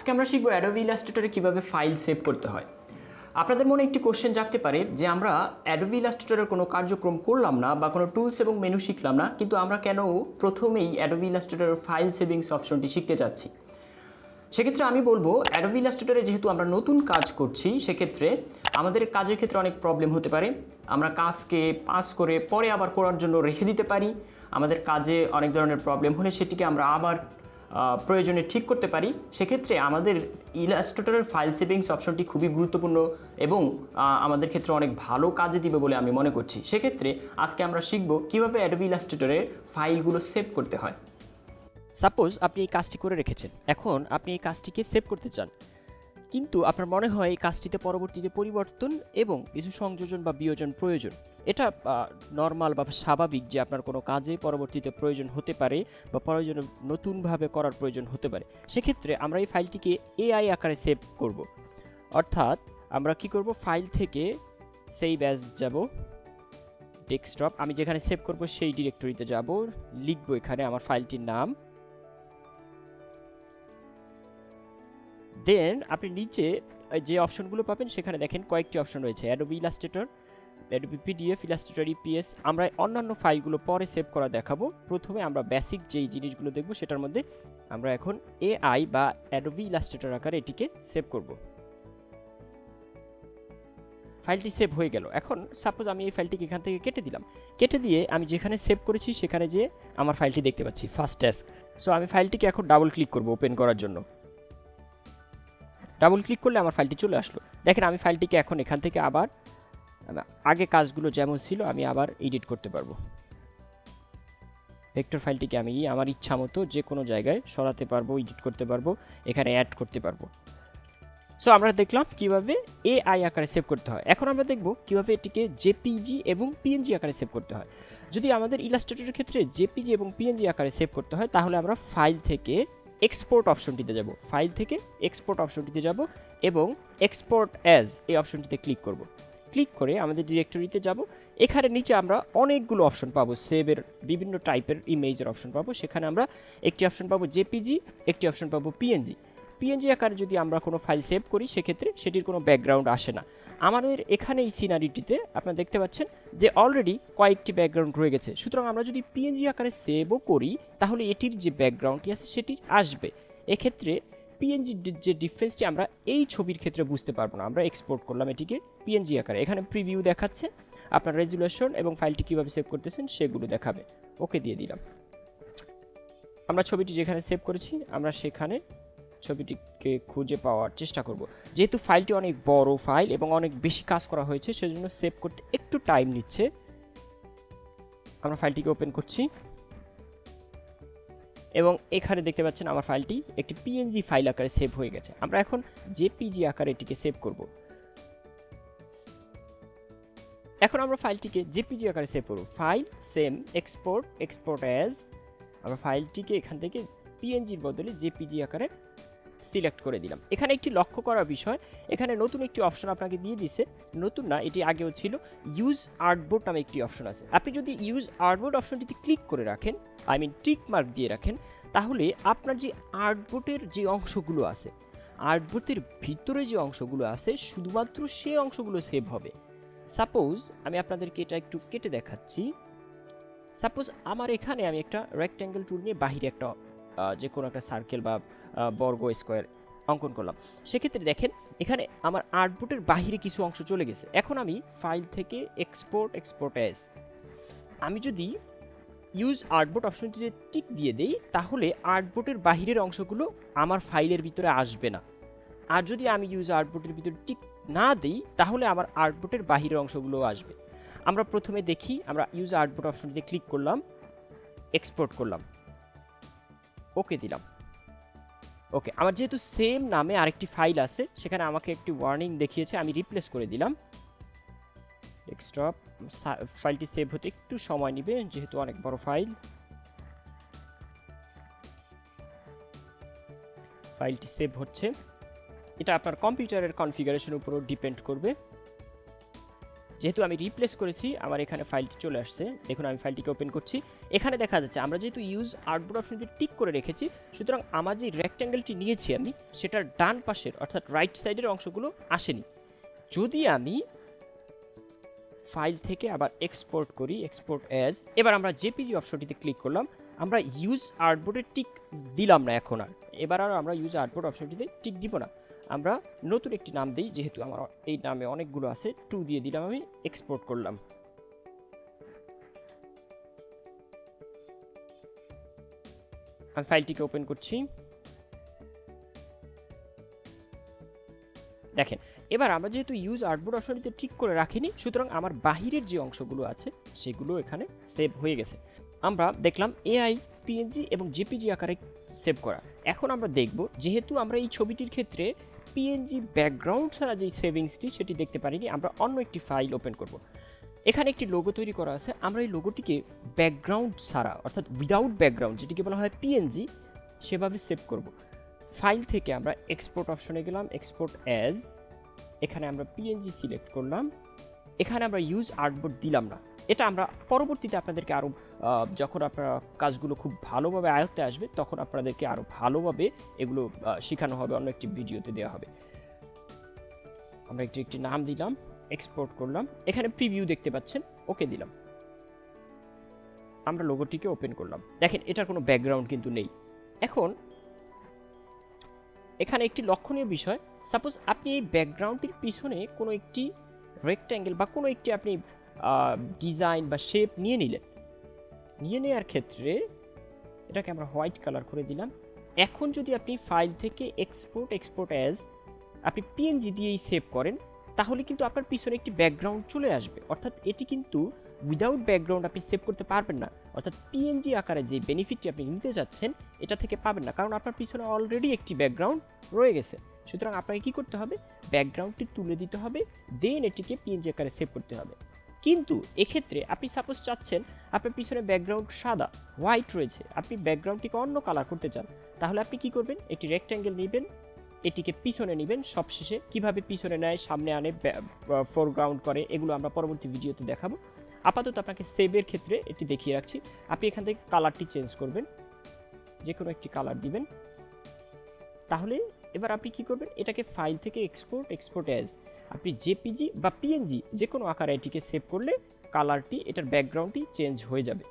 আজকে আমরা শিখব অ্যাডোবি ইলাস্ট্রেটরে কিভাবে ফাইল সেভ করতে হয়। আপনাদের মনে একটি কোশ্চেন জাগতে পারে যে আমরা অ্যাডোবি ইলাস্ট্রেটরের কোনো কার্যক্রম করলাম না বা কোনো টুলস এবং মেনু শিখলাম না, কিন্তু আমরা কেন প্রথমেই অ্যাডোবি ইলাস্ট্রেটরের ফাইল সেভিংস অপশনটি শিখতে চাচ্ছি। সেক্ষেত্রে আমি বলবো অ্যাডোবি ইলাস্ট্রেটরে যেহেতু আমরা নতুন কাজ করছি, সেক্ষেত্রে আমাদের কাজের ক্ষেত্রে অনেক প্রবলেম হতে পারে। আমরা কাজকে পাস করে পরে আবার করার জন্য রেখে দিতে পারি। আমাদের কাজে অনেক ধরনের প্রবলেম হলে সেটিকে আমরা আবার প্রয়োজনে ঠিক করতে পারি। সেক্ষেত্রে আমাদের ইলাস্ট্রেটরের ফাইল সেভিংস অপশনটি খুবই গুরুত্বপূর্ণ এবং আমাদের ক্ষেত্রে অনেক ভালো কাজে দিবে বলে আমি মনে করছি। সেক্ষেত্রে আজকে আমরা শিখব কীভাবে অ্যাডোবি ইলাস্ট্রেটরের ফাইলগুলো সেভ করতে হয়। সাপোজ আপনি এই কাজটি করে রেখেছেন, এখন আপনি এই কাজটিকে সেভ করতে চান, কিন্তু আপনার মনে হয় এই কাজটিতে পরবর্তীতে পরিবর্তন এবং কিছু সংযোজন বা বিয়োজন প্রয়োজন। এটা নর্মাল বা স্বাভাবিক যে আপনার কোনো কাজে পরবর্তীতে প্রয়োজন হতে পারে বা প্রয়োজনে নতুনভাবে করার প্রয়োজন হতে পারে। সেক্ষেত্রে আমরা এই ফাইলটিকে এআই আকারে সেভ করব। অর্থাৎ আমরা কি করব, ফাইল থেকে সেভ অ্যাজ যাব, ডেস্কটপ, আমি যেখানে সেভ করব সেই ডিরেক্টরিতে যাব, লিখব এখানে আমার ফাইলটির নাম। দেন আপনি নিচে যে অপশনগুলো পাবেন সেখানে দেখেন কয়েকটি অপশন রয়েছে, Adobe Illustrator, Adobe PDF, Illustrator EPS. আমরা অন্যান্য ফাইলগুলো পরে সেভ করা দেখাবো। প্রথমে আমরা বেসিক যেই জিনিসগুলো দেখব সেটার মধ্যে আমরা এখন এআই বা অ্যাডোবি ইলাস্ট্রেটর আকারে এটিকে সেভ করব। ফাইলটি সেভ হয়ে গেল। এখন সাপোজ আমি এই ফাইলটিকে এখান থেকে কেটে দিলাম, কেটে দিয়ে আমি যেখানে সেভ করেছি সেখানে যে আমার ফাইলটি দেখতে পাচ্ছি ফার্স্ট টাস্ক। সো আমি ফাইলটিকে এখন ডাবল ক্লিক করব ওপেন করার জন্য। ডাবল ক্লিক করলে আমার ফাইলটি চলে আসলো। দেখেন আমি ফাইলটিকে এখন এখান থেকে আবার আগে কাজগুলো যেমন ছিল আমি আবার এডিট করতে পারবো। ভেক্টর ফাইলটিকে আমি আমার ইচ্ছা মতো যে কোনো জায়গায় সরাতে পারবো, এডিট করতে পারবো, এখানে অ্যাড করতে পারবো। সো আমরা দেখলাম কিভাবে এআই আকারে সেভ করতে হয়। এখন আমরা দেখব কিভাবে এটিকে জেপিজি এবং পিএনজি আকারে সেভ করতে হয়। যদি আমাদের ইলাস্ট্রেটরের ক্ষেত্রে জেপিজি এবং পিএনজি আকারে সেভ করতে হয়, তাহলে আমরা ফাইল থেকে এক্সপোর্ট অপশনটিতে যাব, ফাইল থেকে এক্সপোর্ট অপশনটিতে যাব এবং এক্সপোর্ট অ্যাজ এই অপশনটিতে ক্লিক করব। ক্লিক করে আমাদের ডিরেক্টরিতে যাব। এখানে নিচে আমরা অনেকগুলো অপশন পাবো, সেভের বিভিন্ন টাইপের ইমেজের অপশন পাবো। সেখানে আমরা একটি অপশন পাবো জেপিজি, একটি অপশন পাবো পিএনজি। পিএনজি আকারে যদি আমরা কোনো ফাইল সেভ করি সেক্ষেত্রে সেটির কোনো ব্যাকগ্রাউন্ড আসে না। আমাদের এখানে এই সিনারিটিতে আপনারা দেখতে পাচ্ছেন যে অলরেডি কয়েকটি ব্যাকগ্রাউন্ড রয়ে গেছে। সুতরাং আমরা যদি পিএনজি আকারে সেভও করি তাহলে এটির যে ব্যাকগ্রাউন্ডটি আছে সেটি আসবে। এক্ষেত্রে পিএনজির যে ডিফারেন্সটি আমরা এই ছবির ক্ষেত্রে বুঝতে পারবো না। আমরা এক্সপোর্ট করলাম এটিকে পিএনজি আকারে, এখানে প্রিভিউ দেখাচ্ছে, আপনার রেজুলেশন এবং ফাইলটি কীভাবে সেভ করতেছেন সেগুলো দেখাবে। ওকে দিয়ে দিলাম। আমরা ছবিটি যেখানে সেভ করেছি আমরা সেখানে ছবিটিকে খুঁজে পাওয়ার চেষ্টা করব। যেহেতু ফাইলটি অনেক বড় ফাইল এবং অনেক বেশি কাজ করা হয়েছে, সেজন্য সেভ করতে একটু টাইম নিচ্ছে। আমরা ফাইলটিকে ওপেন করছি এবং এখানে দেখতে পাচ্ছেন আমার ফাইলটি একটি পিএনজি ফাইল আকারে সেভ হয়ে গেছে। আমরা এখন জেপিজি আকারে এটিকে সেভ করব। এখন আমরা ফাইলটিকে জেপিজি আকারে সেভ করব। File same export, export as. আমরা ফাইলটিকে এখান থেকে পিএনজির বদলে জেপিজি আকারে সিলেক্ট করে দিলাম। এখানে একটি লক্ষ্য করার বিষয়, এখানে নতুন একটি অপশন আপনাকে দিয়ে দিছে, নতুন না এটি আগেও ছিল, ইউজ আর্টবোর্ড নামে একটি অপশন আছে। আপনি যদি ইউজ আর্টবোর্ড অপশনটিতে ক্লিক করে রাখেন, টিক মার্ক দিয়ে রাখেন, তাহলে আপনার যে আর্টবোর্ডের যে অংশগুলো আছে, আর্টবোর্ডের ভিতরে যে অংশগুলো আছে শুধুমাত্র সেই অংশগুলো সেভ হবে। সাপোজ আমি আপনাদেরকে এটা একটু কেটে দেখাচ্ছি। সাপোজ আমার এখানে আমি একটা রেক্ট্যাঙ্গেল টুল নিয়ে বাহিরে একটা যে কোনো একটা সার্কেল বা বর্গ স্কোয়ার অঙ্কন করলাম। সেক্ষেত্রে দেখেন এখানে আমার আর্টবোর্ডের বাহিরে কিছু অংশ চলে গেছে। এখন আমি ফাইল থেকে এক্সপোর্ট অ্যাজ, আমি যদি ইউজ আর্টবোর্ড অপশনটিতে টিক দিয়ে দেই তাহলে আর্টবোর্ডের বাহিরের অংশগুলো আমার ফাইলের ভিতরে আসবে না। আর যদি আমি ইউজ আর্টবোর্ডের ভিতরে টিক না দিই তাহলে আমার আর্টবোর্ডের বাহিরের অংশগুলো আসবে। আমরা প্রথমে দেখি, আমরা ইউজ আর্টবোর্ড অপশনটিতে ক্লিক করলাম, এক্সপোর্ট করলাম, ওকে দিলাম। ওকে, আমার যেহেতু সেম নামে আরেকটি ফাইল আছে সেখানে আমাকে একটি ওয়ার্নিং দেখিয়েছে, আমি রিপ্লেস করে দিলাম ডেস্কটপ। ফাইলটি সেভ হতে একটু সময় নেবে যেহেতু অনেক বড় ফাইল। ফাইলটি সেভ হচ্ছে, এটা আপনার কম্পিউটারের কনফিগারেশনের উপরও ডিপেন্ড করবে। যেহেতু আমি রিপ্লেস করেছি আমার এখানে ফাইলটি চলে আসছে। দেখুন আমি ফাইলটিকে ওপেন করছি, এখানে দেখা যাচ্ছে আমরা যেহেতু ইউজ আর্টবোর্ড অপশনটি টিক করে রেখেছি, সুতরাং আমার যে রেক্ট্যাঙ্গেলটি নিয়েছি আমি সেটার ডান পাশের অর্থাৎ রাইট সাইডের অংশগুলো আসেনি। যদি আমি ফাইল থেকে আবার এক্সপোর্ট করি, এক্সপোর্ট অ্যাজ, এবার আমরা জেপিজি অপশনটিতে ক্লিক করলাম, আমরা ইউজ আর্টবোর্ডে টিক দিলাম না এখন আর, এবার আর আমরা ইউজ আর্টবোর্ড অপশনটিতে টিক দিব না, আমরা নতুন একটি নাম দিই, যেহেতু আমার এই নামে অনেকগুলো আছে, 2 দিয়ে দিলাম, আমি এক্সপোর্ট করলাম। আমি ফাইলটিকে ওপেন করছি, দেখেন এবার আমরা যেহেতু ইউজ আর্টবোর্ড অপশনটিতে ঠিক করে রাখিনি, সুতরাং আমার বাহিরের যে অংশগুলো আছে সেগুলো এখানে সেভ হয়ে গেছে। আমরা দেখলাম এআই, পিএনজি এবং জেপিজি আকারে সেভ করা। এখন আমরা দেখব, যেহেতু আমরা এই ছবিটির ক্ষেত্রে পিএনজি ব্যাকগ্রাউন্ড ছাড়া যেই সেভিংসটি সেটি দেখতে পারিনি, আমরা অন্য একটি ফাইল ওপেন করব। এখানে একটি লোগো তৈরি করা আছে, আমরা এই লোগোটিকে ব্যাকগ্রাউন্ড ছাড়া অর্থাৎ উইদাউট ব্যাকগ্রাউন্ড, যেটিকে বলা হয় পিএনজি, সেভাবে সেভ করব। ফাইল থেকে আমরা এক্সপোর্ট অপশনে গেলাম, এক্সপোর্ট অ্যাজ, এখানে আমরা পিএনজি সিলেক্ট করলাম, এখানে আমরা ইউজ আর্টবোর্ড দিলাম না। এটা আমরা পরবর্তীতে আপনাদেরকে আরও, যখন আপনারা কাজগুলো খুব ভালোভাবে আয়ত্তে আসবে তখন আপনাদেরকে আরও ভালোভাবে এগুলো শেখানো হবে, অন্য একটি ভিডিওতে দেওয়া হবে। আমরা একটি নাম দিলাম, এক্সপোর্ট করলাম, এখানে প্রিভিউ দেখতে পাচ্ছেন, ওকে দিলাম। আমরা লোগোটিকে ওপেন করলাম, দেখেন এটার কোনো ব্যাকগ্রাউন্ড কিন্তু নেই। এখন এখানে একটি লক্ষণীয় বিষয়, সাপোজ আপনি এই ব্যাকগ্রাউন্ডটির পিছনে কোনো একটি রেক্ট্যাঙ্গেল বা কোনো একটি আপনি ডিজাইন বা শেপ নিয়ে নিলেন, নিয়ে নেওয়ার ক্ষেত্রে এটাকে আমরা হোয়াইট কালার করে দিলাম। এখন যদি আপনি ফাইল থেকে এক্সপোর্ট অ্যাজ আপনি পিএনজি দিয়েই সেভ করেন, তাহলে কিন্তু আপনার পিছনে একটি ব্যাকগ্রাউন্ড চলে আসবে, অর্থাৎ এটি কিন্তু উইদাউট ব্যাকগ্রাউন্ড আপনি সেভ করতে পারবেন না, অর্থাৎ পিএনজি আকারে যে বেনিফিটটি আপনি নিতে যাচ্ছেন এটা থেকে পাবেন না, কারণ আপনার পিছনে অলরেডি একটি ব্যাকগ্রাউন্ড রয়ে গেছে। সুতরাং আপনাকে কী করতে হবে, ব্যাকগ্রাউন্ডটি তুলে দিতে হবে, দেন এটিকে পিএনজি আকারে সেভ করতে হবে। কিন্তু এক্ষেত্রে আপনি সাপোজ চাচ্ছেন আপনার পিছনে ব্যাকগ্রাউন্ড সাদা, হোয়াইট রয়েছে, আপনি ব্যাকগ্রাউন্ডটিকে অন্য কালার করতে চান, তাহলে আপনি কি করবেন, একটি রেক্ট্যাঙ্গেল নেবেন, এটিকে পিছনে নেবেন, সবশেষে কিভাবে পিছনে নেয়, সামনে আনে, ফোরগ্রাউন্ড করে, এগুলো আমরা পরবর্তী ভিডিওতে দেখাবো। আপাতত আপনাকে সেভের ক্ষেত্রে এটি দেখিয়ে রাখছি। আপনি এখান থেকে কালারটি চেঞ্জ করবেন, যে কোনো একটি কালার দিবেন, তাহলে এবার আপনি কি করবেন, এটাকে ফাইল থেকে এক্সপোর্ট অ্যাজ আপনি জেপিজি বা পিএনজি যে কোনো আকারে এটিকে সেভ করলে কালারটি, এটার ব্যাকগ্রাউন্ডটি চেঞ্জ হয়ে যাবে।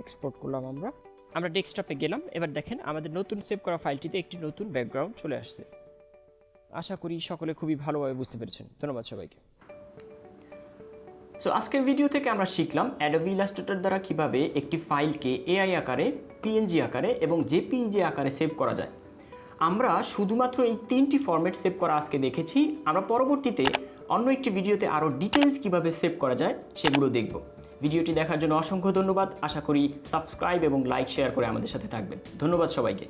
এক্সপোর্ট করলাম আমরা ডেস্কটপে গেলাম, এবার দেখেন আমাদের নতুন সেভ করা ফাইলটিতে একটি নতুন ব্যাকগ্রাউন্ড চলে আসছে। আশা করি সকলে খুবই ভালোভাবে বুঝতে পেরেছেন। ধন্যবাদ সবাইকে। সো আজকের ভিডিও থেকে আমরা শিখলাম অ্যাডোবি ইলাস্ট্রেটর দ্বারা কিভাবে একটি ফাইলকে এআই আকারে, পিএনজি আকারে এবং জেপিইজি আকারে সেভ করা যায়। আমরা শুধুমাত্র এই 3টি ফরম্যাট সেভ করা আজকে দেখেছি, আমরা পরবর্তীতে অন্য একটি ভিডিওতে আরও ডিটেলস কিভাবে সেভ করা যায় সেগুলো দেখব। ভিডিওটি দেখার জন্য অসংখ্য ধন্যবাদ। আশা করি সাবস্ক্রাইব এবং লাইক শেয়ার করে আমাদের সাথে থাকবেন। ধন্যবাদ সবাইকে।